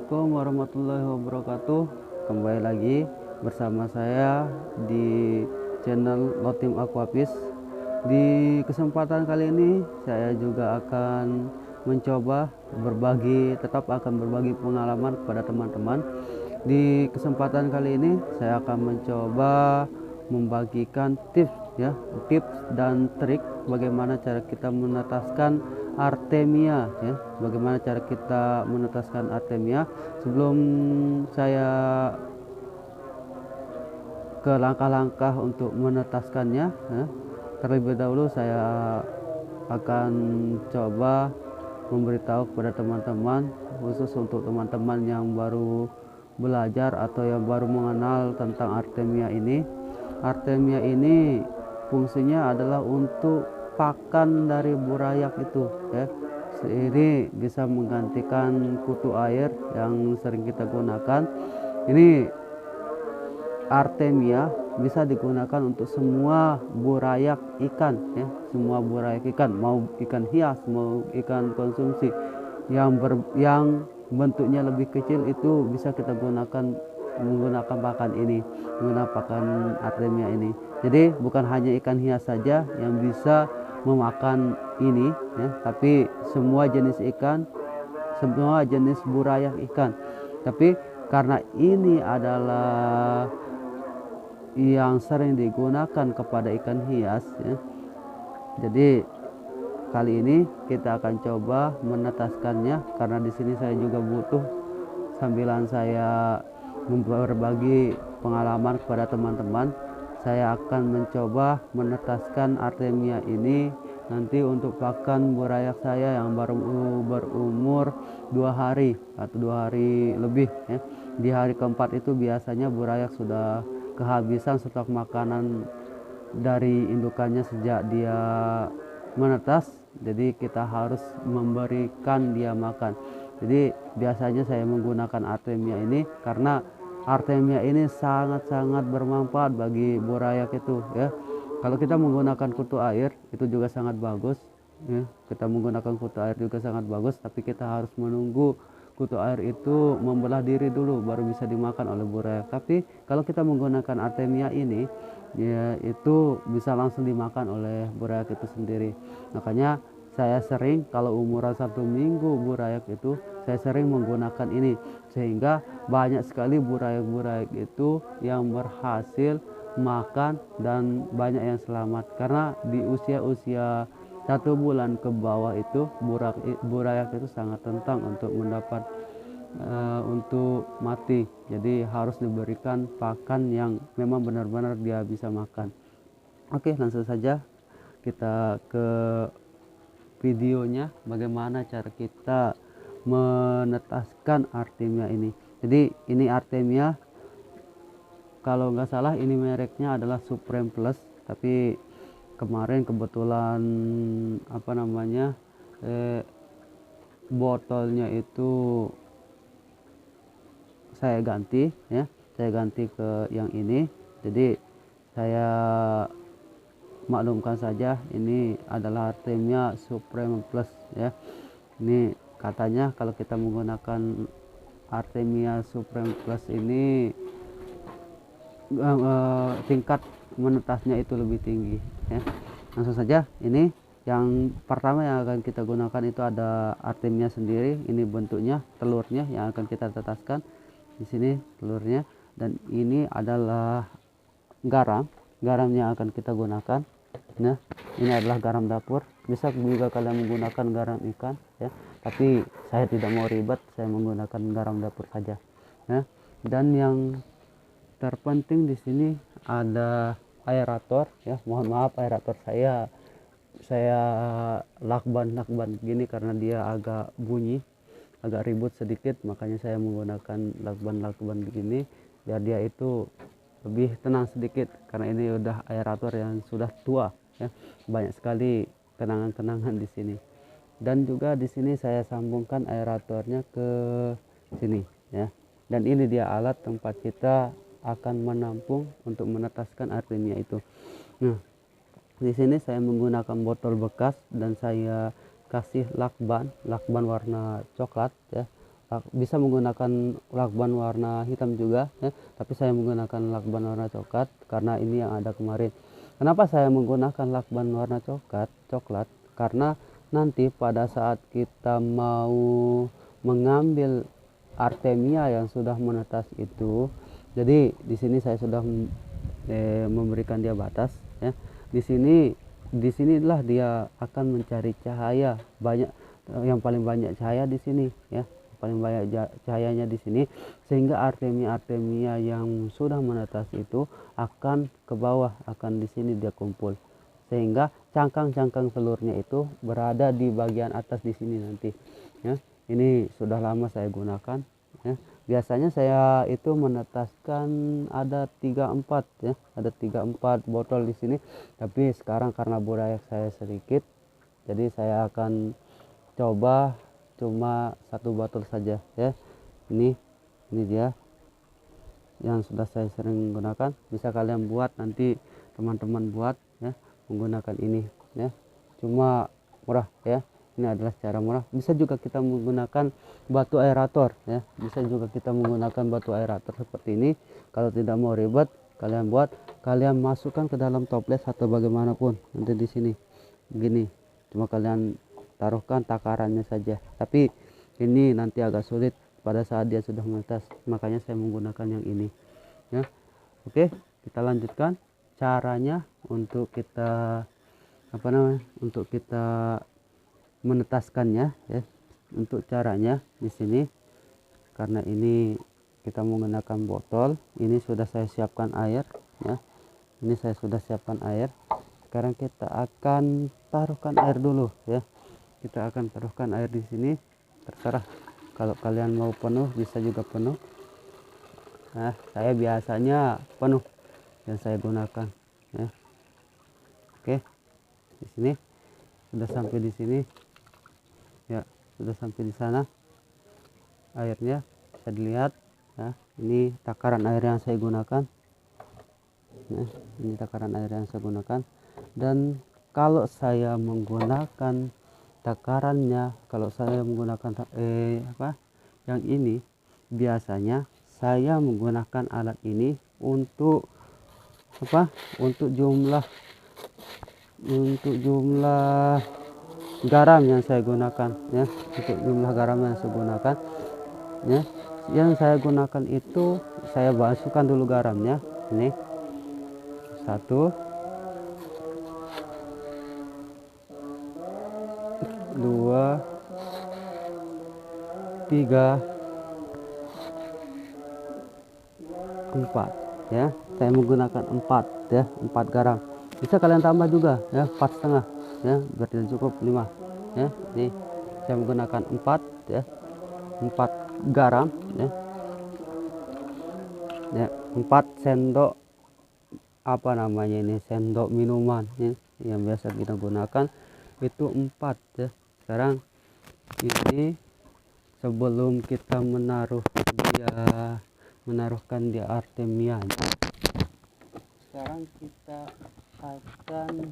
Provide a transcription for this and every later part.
Assalamualaikum warahmatullahi wabarakatuh. Kembali lagi bersama saya di channel Lotim Aquapis. Di kesempatan kali ini saya juga akan mencoba tetap akan berbagi pengalaman kepada teman-teman. Di kesempatan kali ini saya akan mencoba membagikan tips dan trik bagaimana cara kita menetaskan Artemia ya. Bagaimana cara kita menetaskan Artemia. Sebelum saya ke langkah-langkah untuk menetaskannya ya, terlebih dahulu saya akan coba memberitahu kepada teman-teman, khusus untuk teman-teman yang baru belajar atau yang baru mengenal tentang Artemia ini. Artemia ini fungsinya adalah untuk pakan dari burayak itu ya. Ini bisa menggantikan kutu air yang sering kita gunakan. Ini Artemia bisa digunakan untuk semua burayak ikan ya, semua burayak ikan, mau ikan hias mau ikan konsumsi yang bentuknya lebih kecil itu bisa kita gunakan menggunakan pakan ini, menggunakan pakan Artemia ini. Jadi bukan hanya ikan hias saja yang bisa memakan ini ya, tapi semua jenis ikan, semua jenis burayak ikan. Tapi karena ini adalah yang sering digunakan kepada ikan hias ya, jadi kali ini kita akan coba menetaskannya, karena di sini saya juga butuh sambilan saya berbagi pengalaman kepada teman-teman. Saya akan mencoba menetaskan Artemia ini nanti untuk pakan burayak saya yang baru berumur 2 hari atau 2 hari lebih ya. Di hari keempat itu biasanya burayak sudah kehabisan stok makanan dari indukannya sejak dia menetas, jadi kita harus memberikan dia makan. Jadi biasanya saya menggunakan Artemia ini karena Artemia ini sangat-sangat bermanfaat bagi burayak itu ya. Kalau kita menggunakan kutu air itu juga sangat bagus ya. Kita menggunakan kutu air juga sangat bagus, tapi kita harus menunggu kutu air itu membelah diri dulu baru bisa dimakan oleh burayak. Tapi kalau kita menggunakan Artemia ini ya, itu bisa langsung dimakan oleh burayak itu sendiri. Makanya saya sering kalau umuran 1 minggu burayak itu saya sering menggunakan ini, sehingga banyak sekali burayak-burayak itu yang berhasil makan dan banyak yang selamat. Karena di usia-usia 1 bulan ke bawah itu burayak itu sangat rentan untuk mendapat untuk mati. Jadi harus diberikan pakan yang memang benar-benar dia bisa makan. Oke, langsung saja kita ke videonya, bagaimana cara kita menetaskan Artemia ini. Jadi ini Artemia, kalau nggak salah ini mereknya adalah Supreme Plus, tapi kemarin kebetulan botolnya itu saya ganti ya, saya ganti ke yang ini. Jadi saya maklumkan saja ini adalah Artemia Supreme Plus ya. Ini katanya kalau kita menggunakan Artemia Supreme Plus ini tingkat menetasnya itu lebih tinggi ya. Langsung saja, ini yang pertama yang akan kita gunakan itu ada Artemia sendiri. Ini bentuknya telurnya yang akan kita tetaskan. Di sini telurnya, dan ini adalah garam yang akan kita gunakan. Nah, ini adalah garam dapur. Bisa juga kalian menggunakan garam ikan ya, tapi saya tidak mau ribet, saya menggunakan garam dapur saja. Nah, dan yang terpenting di sini ada aerator ya. Mohon maaf, aerator saya lakban gini karena dia agak bunyi, agak ribut sedikit, makanya saya menggunakan lakban begini biar dia itu lebih tenang sedikit, karena ini udah aerator yang sudah tua ya. Banyak sekali kenangan-kenangan di sini. Dan juga di sini saya sambungkan aeratornya ke sini ya. Dan ini dia alat tempat kita akan menampung untuk menetaskan Artemia itu. Nah, di sini saya menggunakan botol bekas dan saya kasih lakban warna coklat ya, bisa menggunakan lakban warna hitam juga ya, tapi saya menggunakan lakban warna coklat karena ini yang ada kemarin. Kenapa saya menggunakan lakban warna coklat? Karena nanti pada saat kita mau mengambil artemia yang sudah menetas itu, jadi di sini saya sudah memberikan dia batas ya. Disinilah dia akan mencari cahaya banyak, yang paling banyak cahaya di sini ya, paling banyak cahayanya di sini, sehingga artemia yang sudah menetas itu akan ke bawah, akan di sini dia kumpul, sehingga cangkang-cangkang telurnya itu berada di bagian atas di sini nanti ya. Ini sudah lama saya gunakan ya. Biasanya saya itu menetaskan ada 3-4 ya, ada 3-4 botol di sini, tapi sekarang karena burayak saya sedikit, jadi saya akan coba cuma 1 botol saja ya. Ini dia yang sudah saya sering gunakan. Bisa kalian buat, nanti teman-teman buat ya, menggunakan ini ya, cuma murah ya. Ini adalah cara murah. Bisa juga kita menggunakan batu aerator ya, bisa juga kita menggunakan batu aerator seperti ini. Kalau tidak mau ribet, kalian buat, kalian masukkan ke dalam toples atau bagaimanapun nanti di sini begini, cuma kalian taruhkan takarannya saja. Tapi ini nanti agak sulit pada saat dia sudah menetas, makanya saya menggunakan yang ini ya. Oke, kita lanjutkan caranya untuk kita untuk kita menetaskannya ya. Untuk caranya di sini, karena ini kita menggunakan botol, ini sudah saya siapkan air ya. Ini saya sudah siapkan air. Sekarang kita akan taruhkan air dulu ya. Kita akan taruhkan air di sini, terserah kalau kalian mau penuh bisa juga penuh. Nah, saya biasanya penuh yang saya gunakan ya. Oke, di sini sudah sampai di sini ya, sudah sampai di sana airnya, bisa dilihat ya. Ini takaran air yang saya gunakan ya, ini takaran air yang saya gunakan. Dan kalau saya menggunakan takarannya, kalau saya menggunakan yang ini, biasanya saya menggunakan alat ini untuk untuk jumlah garam yang saya gunakan ya. Untuk jumlah garam yang saya gunakan ya, yang saya gunakan itu saya masukkan dulu garamnya. Ini 1, 2, 3, 4 ya. Saya menggunakan 4 ya, 4 garam. Bisa kalian tambah juga ya, 4,5 ya, berarti cukup 5 ya. Ini saya menggunakan 4 ya, 4 garam ya. Ya, 4 sendok sendok minuman ya, yang biasa kita gunakan itu 4 ya. Sekarang ini sebelum kita menaruhkan dia artemia, sekarang kita akan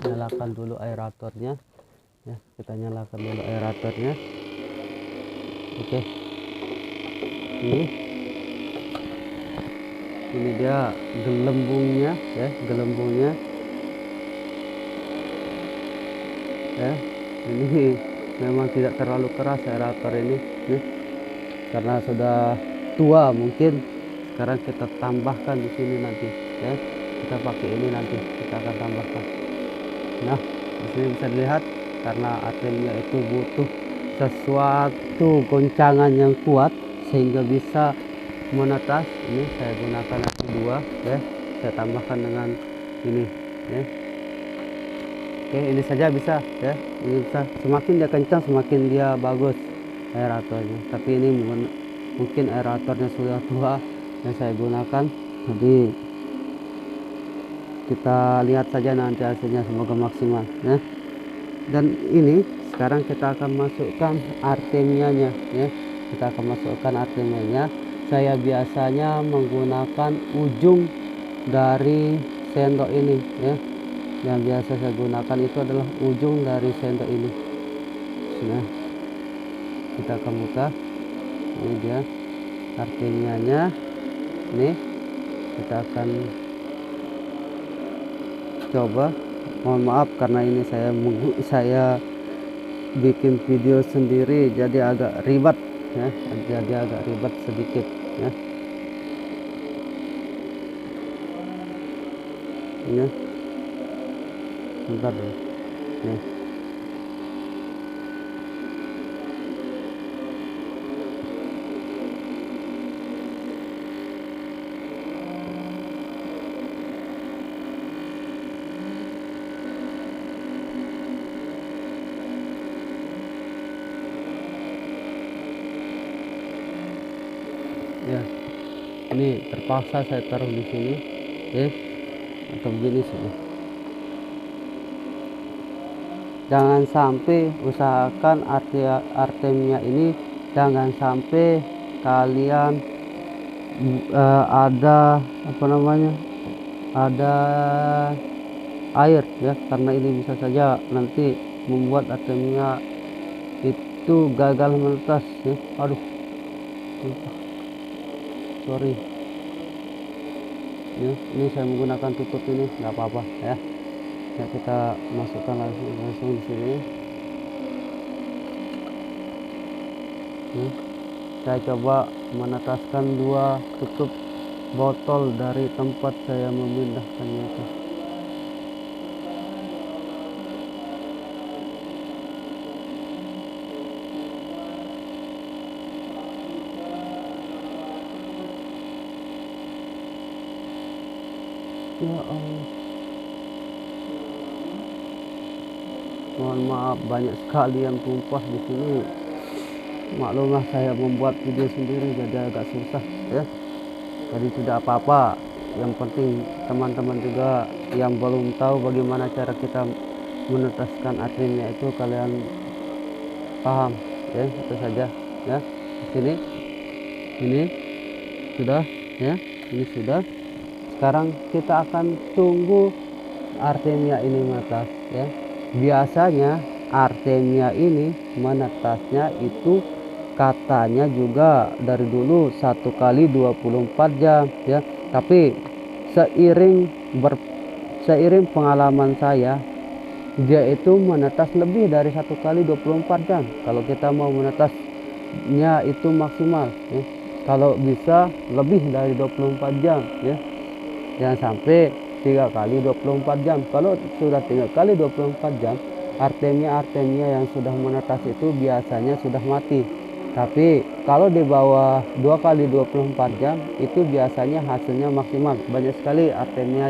nyalakan dulu aeratornya ya. Kita nyalakan dulu aeratornya. Oke, ini dia gelembungnya ya, ya. Ini memang tidak terlalu keras aerator ini nih, karena sudah tua mungkin. Sekarang kita tambahkan di sini nanti ya, kita pakai ini nanti kita akan tambahkan. Nah, di sini bisa dilihat karena artemia itu butuh sesuatu goncangan yang kuat sehingga bisa menetas. Ini saya gunakan 2 ya, saya tambahkan dengan ini ya. Oke, ini saja bisa ya, ini bisa. Semakin dia kencang semakin dia bagus aeratornya, tapi ini mungkin aeratornya sudah tua yang saya gunakan, jadi kita lihat saja nanti hasilnya, semoga maksimal ya. Dan ini sekarang kita akan masukkan artemianya ya, kita akan masukkan artemianya. Saya biasanya menggunakan ujung dari sendok ini ya, yang biasa saya gunakan itu adalah ujung dari sendok ini. Nah, kita akan buka. Ini dia artemianya. Nih, kita akan coba. Mohon maaf karena ini saya bikin video sendiri jadi agak ribet ya, jadi agak ribet sedikit ya. Ini bentar dulu. Nih. Ya, ini terpaksa saya taruh di sini, atau begini sih. Jangan sampai, usahakan artemia ini jangan sampai kalian ada apa namanya, ada air ya, karena ini bisa saja nanti membuat artemia itu gagal menetas ya. Aduh, sorry ya, ini saya menggunakan tutup ini, nggak apa-apa ya. Ya, kita masukkan langsung di sini. Saya coba menetaskan 2 tutup botol dari tempat saya memindahkannya itu. Ya Allah, mohon maaf banyak sekali yang tumpah di sini. Maklumlah saya membuat video sendiri jadi agak susah ya. Jadi tidak apa-apa. Yang penting teman-teman juga yang belum tahu bagaimana cara kita menetaskan artemia itu kalian paham ya, itu saja ya. Di sini ini sudah ya, ini sudah. Sekarang kita akan tunggu artemia ini menetas ya. Biasanya artemia ini menetasnya itu katanya juga dari dulu 1 kali 24 jam ya. Tapi seiring pengalaman saya, dia itu menetas lebih dari 1 kali 24 jam kalau kita mau menetasnya itu maksimal ya. Kalau bisa lebih dari 24 jam ya. Jangan sampai 3 kali 24 jam. Kalau sudah 3 kali 24 jam, artemia yang sudah menetas itu biasanya sudah mati. Tapi kalau di bawah 2 kali 24 jam itu biasanya hasilnya maksimal. Banyak sekali artemia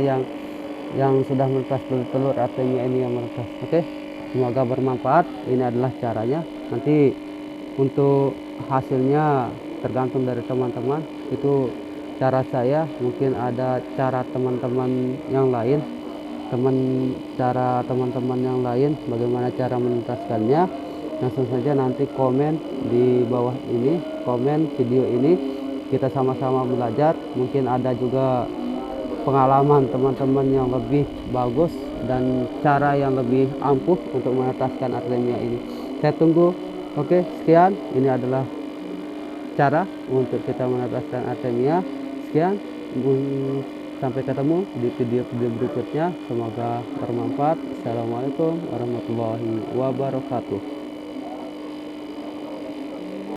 yang sudah menetas, telur artemia ini yang menetas. Oke, semoga bermanfaat. Ini adalah caranya. Nanti untuk hasilnya tergantung dari teman-teman. Itu cara saya, mungkin ada cara teman-teman yang lain, teman-teman yang lain bagaimana cara menetaskannya. Langsung saja nanti komen di bawah ini, komen video ini, kita sama-sama belajar. Mungkin ada juga pengalaman teman-teman yang lebih bagus dan cara yang lebih ampuh untuk menetaskan artemia ini. Saya tunggu. Oke, sekian, ini adalah cara untuk kita menetaskan artemia. Sekian, sampai ketemu di video-video berikutnya. Semoga bermanfaat. Assalamualaikum warahmatullahi wabarakatuh.